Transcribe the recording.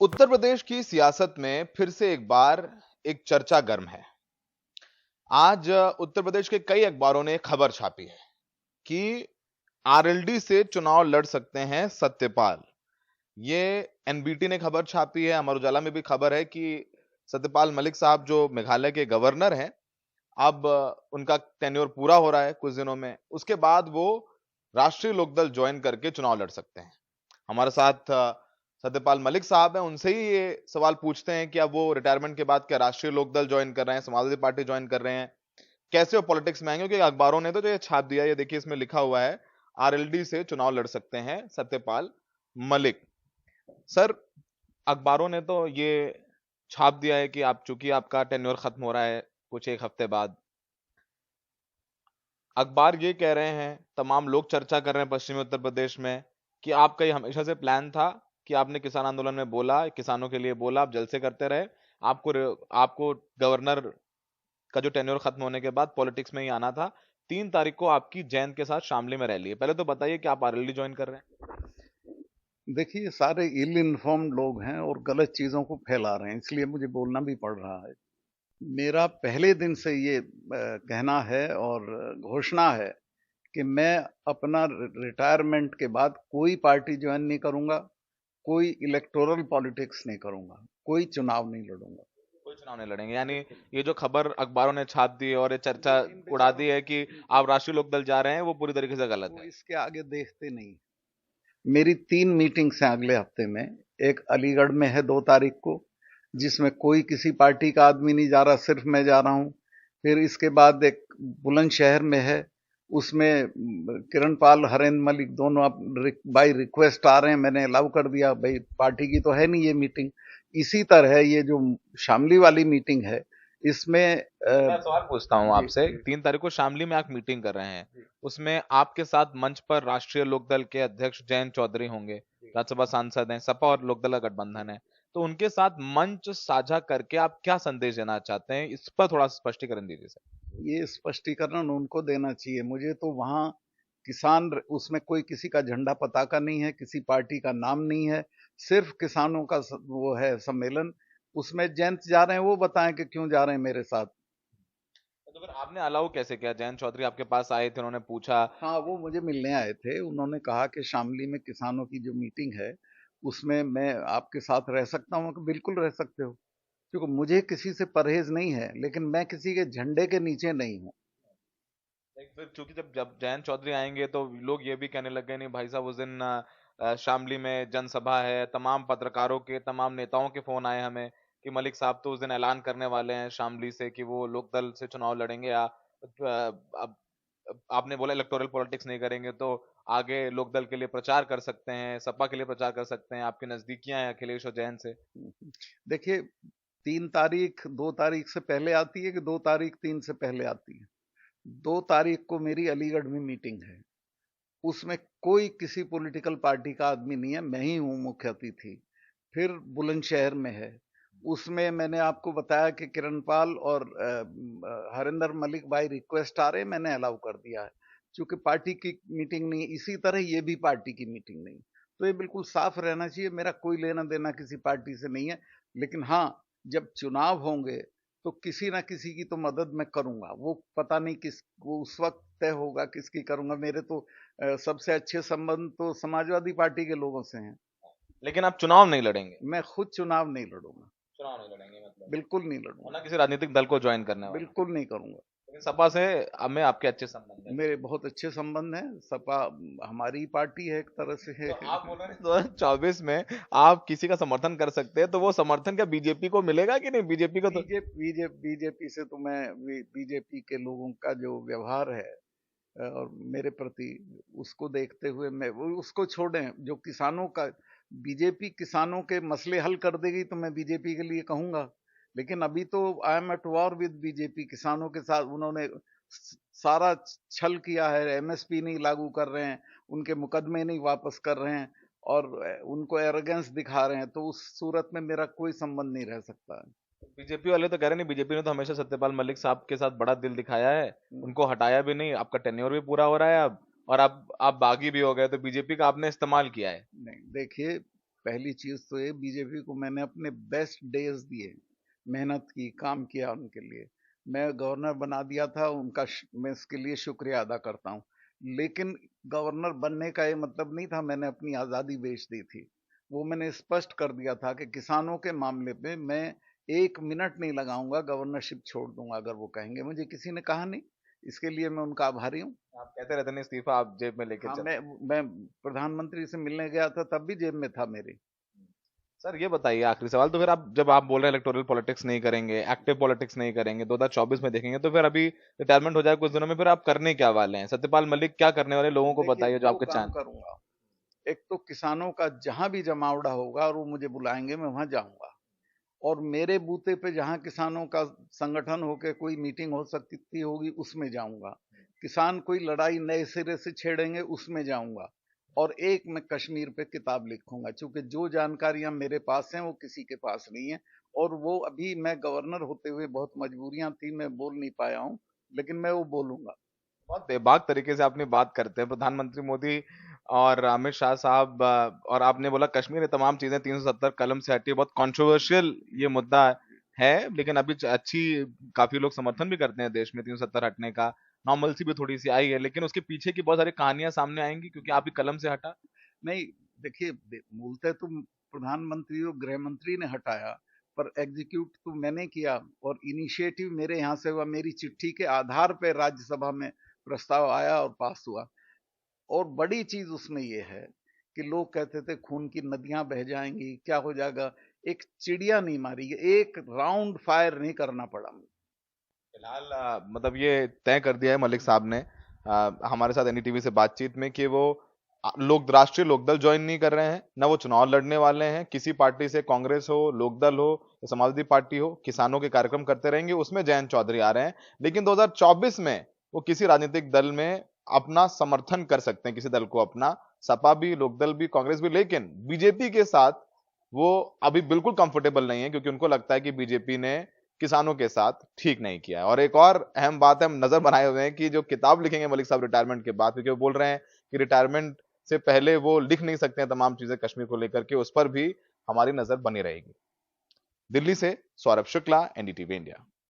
उत्तर प्रदेश की सियासत में फिर से एक बार एक चर्चा गर्म है। आज उत्तर प्रदेश के कई अखबारों ने खबर छापी है कि आरएलडी से चुनाव लड़ सकते हैं सत्यपाल। ये एनबीटी ने खबर छापी है। अमर उजाला में भी खबर है कि सत्यपाल मलिक साहब जो मेघालय के गवर्नर हैं, अब उनका टेन्योर पूरा हो रहा है कुछ दिनों में। उसके बाद वो राष्ट्रीय लोकदल ज्वाइन करके चुनाव लड़ सकते हैं। हमारे साथ सत्यपाल मलिक साहब हैं, उनसे ही ये सवाल पूछते हैं कि अब वो रिटायरमेंट के बाद क्या राष्ट्रीय लोकदल ज्वाइन कर रहे हैं, समाजवादी पार्टी ज्वाइन कर रहे हैं, कैसे वो पॉलिटिक्स में आएंगे? क्योंकि अखबारों ने तो जो ये छाप दिया, ये देखिए इसमें लिखा हुआ है आरएलडी से चुनाव लड़ सकते हैं सत्यपाल मलिक। सर, अखबारों ने तो ये छाप दिया है कि आप, चूंकि आपका टेन्योर खत्म हो रहा है कुछ एक हफ्ते बाद, अखबार ये कह रहे हैं, तमाम लोग चर्चा कर रहे हैं पश्चिमी उत्तर प्रदेश में, कि आपका ये हमेशा से प्लान था कि आपने किसान आंदोलन में बोला, किसानों के लिए बोला, आप जलसे करते रहे। आपको गवर्नर का जो टेन्योर खत्म होने के बाद पॉलिटिक्स में ही आना था। 3 तारीख को आपकी जैन के साथ शामली में रैली है। पहले तो बताइए कि आप आरएलडी ज्वाइन कर रहे हैं। देखिए, सारे इल इन्फॉर्म्ड लोग हैं और गलत चीज़ों को फैला रहे हैं, इसलिए मुझे बोलना भी पड़ रहा है। मेरा पहले दिन से ये कहना है और घोषणा है कि मैं अपना रिटायरमेंट के बाद कोई पार्टी ज्वाइन नहीं करूंगा, कोई इलेक्टोरल पॉलिटिक्स नहीं करूंगा, कोई चुनाव नहीं लड़ूंगा। कोई चुनाव नहीं लड़ेंगे, यानी ये जो खबर अखबारों ने छाप दी है और ये चर्चा इन उड़ा देखिए, दी है कि आप राष्ट्रीय लोकदल जा रहे हैं, वो पूरी तरीके से गलत वो है। इसके आगे देखते नहीं। मेरी 3 मीटिंग्स हैं अगले हफ्ते में। एक अलीगढ़ में है 2 तारीख को, जिसमें कोई किसी पार्टी का आदमी नहीं जा रहा, सिर्फ मैं जा रहा हूं। फिर इसके बाद एक बुलंदशहर में है, उसमें किरण पाल, हरेंद्र मलिक दोनों बाई रिक्वेस्ट आ रहे हैं। मैंने अलाउ कर दिया, भाई पार्टी की तो है नहीं ये मीटिंग। इसी तरह ये जो शामली वाली मीटिंग है, इसमें मैं सवाल पूछता हूँ जी आपसे, जी 3 तारीख को शामली में आप मीटिंग कर रहे हैं, जी उसमें आपके साथ मंच पर राष्ट्रीय लोकदल के अध्यक्ष जयंत चौधरी होंगे, जी। राज्यसभा सांसद हैं, सपा और लोकदल का गठबंधन है, तो उनके साथ मंच साझा करके आप क्या संदेश देना चाहते हैं, इस पर थोड़ा स्पष्टीकरण दीजिए सर। ये स्पष्टीकरण उनको देना चाहिए। मुझे तो वहां उसमें कोई किसी का झंडा पताका नहीं है, किसी पार्टी का नाम नहीं है, सिर्फ किसानों का वो है सम्मेलन। उसमें जयंत जा रहे हैं, वो बताएं कि क्यों जा रहे हैं मेरे साथ। तो फिर आपने अलाउ कैसे किया? जयंत चौधरी आपके पास आए थे, उन्होंने पूछा? हाँ, वो मुझे मिलने आए थे। उन्होंने कहा कि शामली में किसानों की जो मीटिंग है, उसमें मैं आपके साथ रह सकता हूँ। कि बिल्कुल रह सकते हो, क्योंकि मुझे किसी से परहेज नहीं है, लेकिन मैं किसी के झंडे के नीचे नहीं हूँ। लेकिन फिर चूंकि जब जब जयंत चौधरी आएंगे तो लोग ये भी कहने लग गए, नहीं भाई साहब, उस दिन शामली में जनसभा है, तमाम पत्रकारों के, तमाम नेताओं के फोन आए हमें कि मलिक साहब तो उस दिन ऐलान करने वाले हैं शामली से कि वो लोकदल से चुनाव लड़ेंगे, या अब आपने बोला इलेक्टोरल पॉलिटिक्स नहीं करेंगे तो आगे लोकदल के लिए प्रचार कर सकते हैं, सपा के लिए प्रचार कर सकते हैं, आपकी नजदीकियां हैं अखिलेश और जयंत से। देखिए, 3 तारीख 2 तारीख से पहले आती है कि 2 तारीख 3 से पहले आती है? 2 तारीख को मेरी अलीगढ़ में मीटिंग है। उसमें कोई किसी पॉलिटिकल पार्टी का आदमी नहीं है, मैं ही हूँ मुख्य अतिथि। फिर बुलंदशहर में है, उसमें मैंने आपको बताया कि किरणपाल और हरिंदर मलिक भाई रिक्वेस्ट आ रहे हैं, मैंने अलाउ कर दिया है। चूंकि पार्टी की मीटिंग नहीं, इसी तरह ये भी पार्टी की मीटिंग नहीं। तो ये बिल्कुल साफ रहना चाहिए, मेरा कोई लेना देना किसी पार्टी से नहीं है। लेकिन हाँ, जब चुनाव होंगे तो किसी ना किसी की तो मदद मैं करूंगा। वो पता नहीं किस, वो उस वक्त तय होगा किसकी करूंगा। मेरे तो सबसे अच्छे संबंध तो समाजवादी पार्टी के लोगों से हैं। लेकिन आप चुनाव नहीं लड़ेंगे? मैं खुद चुनाव नहीं लड़ूंगा, चुनाव नहीं लड़ेंगे मतलब, बिल्कुल नहीं और लड़ूंगा, ना किसी राजनीतिक दल को ज्वाइन करने वाले? बिल्कुल नहीं करूंगा। लेकिन सपा से हमें आपके अच्छे संबंध है। मेरे बहुत अच्छे संबंध हैं। सपा हमारी पार्टी है एक तरह तो से। आप बोल रहे हैं 2024 में आप किसी का समर्थन कर सकते हैं, तो वो समर्थन क्या बीजेपी को मिलेगा कि नहीं? बीजेपी को तो बीजेपी से तो मैं, बीजेपी के लोगों का जो व्यवहार है और मेरे प्रति, उसको देखते हुए मैं उसको छोड़ें। जो किसानों का, बीजेपी किसानों के मसले हल कर देगी तो मैं बीजेपी के लिए कहूंगा। लेकिन अभी तो I am at war with BJP. किसानों के साथ उन्होंने सारा छल किया है। एमएसपी नहीं लागू कर रहे हैं, उनके मुकदमे नहीं वापस कर रहे हैं, और उनको एरोगेंस दिखा रहे हैं। तो उस सूरत में मेरा कोई संबंध नहीं रह सकता है। बीजेपी वाले तो कह रहे नहीं, बीजेपी ने तो हमेशा सत्यपाल मलिक साहब के साथ बड़ा दिल दिखाया है, उनको हटाया भी नहीं, आपका टेन्योर भी पूरा हो रहा है अब, और आप बागी भी हो गए, तो बीजेपी का आपने इस्तेमाल किया है। नहीं, देखिए, पहली चीज तो ये, बीजेपी को मैंने अपने बेस्ट डेज दिए, मेहनत की, काम किया उनके लिए। मैं गवर्नर बना दिया था उनका, मैं इसके लिए शुक्रिया अदा करता हूँ। लेकिन गवर्नर बनने का ये मतलब नहीं था मैंने अपनी आज़ादी बेच दी थी। वो मैंने स्पष्ट कर दिया था कि किसानों के मामले पे मैं 1 मिनट नहीं लगाऊंगा, गवर्नरशिप छोड़ दूंगा अगर वो कहेंगे। मुझे किसी ने कहा नहीं, इसके लिए मैं उनका आभारी हूँ। आप कहते रहते नहीं इस्तीफा आप जेब में लेके हाँ, चल। मैं प्रधानमंत्री से मिलने गया था तब भी जेब में था मेरे। सर ये बताइए आखिरी सवाल, तो फिर आप जब आप बोल रहे हैं इलेक्टोरल पॉलिटिक्स नहीं करेंगे, एक्टिव पॉलिटिक्स नहीं करेंगे, 2024 में देखेंगे, तो फिर अभी रिटायरमेंट हो जाए कुछ दिनों में, फिर आप करने क्या वाले हैं? सत्यपाल मलिक क्या करने वाले, लोगों को देखिए, बताइए जो दो आपके काम चांद। करूंगा। एक तो किसानों का जहां भी जमावड़ा होगा और वो मुझे बुलाएंगे, मैं वहां जाऊंगा। और मेरे बूते पे जहां किसानों का संगठन होकर कोई मीटिंग हो सकती होगी, उसमें जाऊंगा। किसान कोई लड़ाई नए सिरे से छेड़ेंगे, उसमें जाऊंगा। और एक मैं कश्मीर पे किताब लिखूंगा, क्योंकि जो जानकारियां मेरे पास हैं वो किसी के पास नहीं है। और वो अभी मैं गवर्नर होते हुए बहुत मजबूरियां थी, मैं बोल नहीं पाया हूं, लेकिन मैं वो बोलूंगा। बहुत बेबाक तरीके से अपनी बात करते हैं प्रधानमंत्री मोदी और अमित शाह साहब, और आपने बोला कश्मीर, ये तमाम चीजें 370 कलम से हटी, बहुत कंट्रोवर्शियल ये मुद्दा है, लेकिन अभी अच्छी, काफी लोग समर्थन भी करते हैं देश में 370 हटने का, नॉर्मलसी भी थोड़ी सी आई है, लेकिन उसके पीछे की बहुत सारी कहानियां सामने आएंगी क्योंकि आप ही कलम से हटा। नहीं, देखिए, मूलतः तो प्रधानमंत्री और गृह मंत्री ने हटाया, पर एग्जीक्यूट तो मैंने किया। और इनिशिएटिव मेरे यहाँ से हुआ, मेरी चिट्ठी के आधार पर राज्यसभा में प्रस्ताव आया और पास हुआ। और बड़ी चीज उसमें यह है कि लोग कहते थे खून की नदियां बह जाएंगी, क्या हो जाएगा। एक चिड़िया नहीं मारी, एक राउंड फायर नहीं करना पड़ा। फिलहाल मतलब ये तय कर दिया है मलिक साहब ने हमारे साथ एनडीटीवी से बातचीत में कि वो लोग राष्ट्रीय लोकदल ज्वाइन नहीं कर रहे हैं, ना वो चुनाव लड़ने वाले हैं किसी पार्टी से, कांग्रेस हो, लोकदल हो या समाजवादी पार्टी हो, किसानों के कार्यक्रम करते रहेंगे, उसमें जयंत चौधरी आ रहे हैं। लेकिन 2024 में वो किसी राजनीतिक दल में अपना समर्थन कर सकते हैं, किसी दल को अपना, सपा भी, लोकदल भी, कांग्रेस भी, लेकिन बीजेपी के साथ वो अभी बिल्कुल कंफर्टेबल नहीं है, क्योंकि उनको लगता है कि बीजेपी ने किसानों के साथ ठीक नहीं किया है। और एक और अहम बात है, हम नजर बनाए हुए हैं कि जो किताब लिखेंगे मलिक साहब रिटायरमेंट के बाद, क्योंकि वो बोल रहे हैं कि रिटायरमेंट से पहले वो लिख नहीं सकते हैं तमाम चीजें कश्मीर को लेकर के, उस पर भी हमारी नजर बनी रहेगी। दिल्ली से सौरभ शुक्ला, एनडीटीवी इंडिया।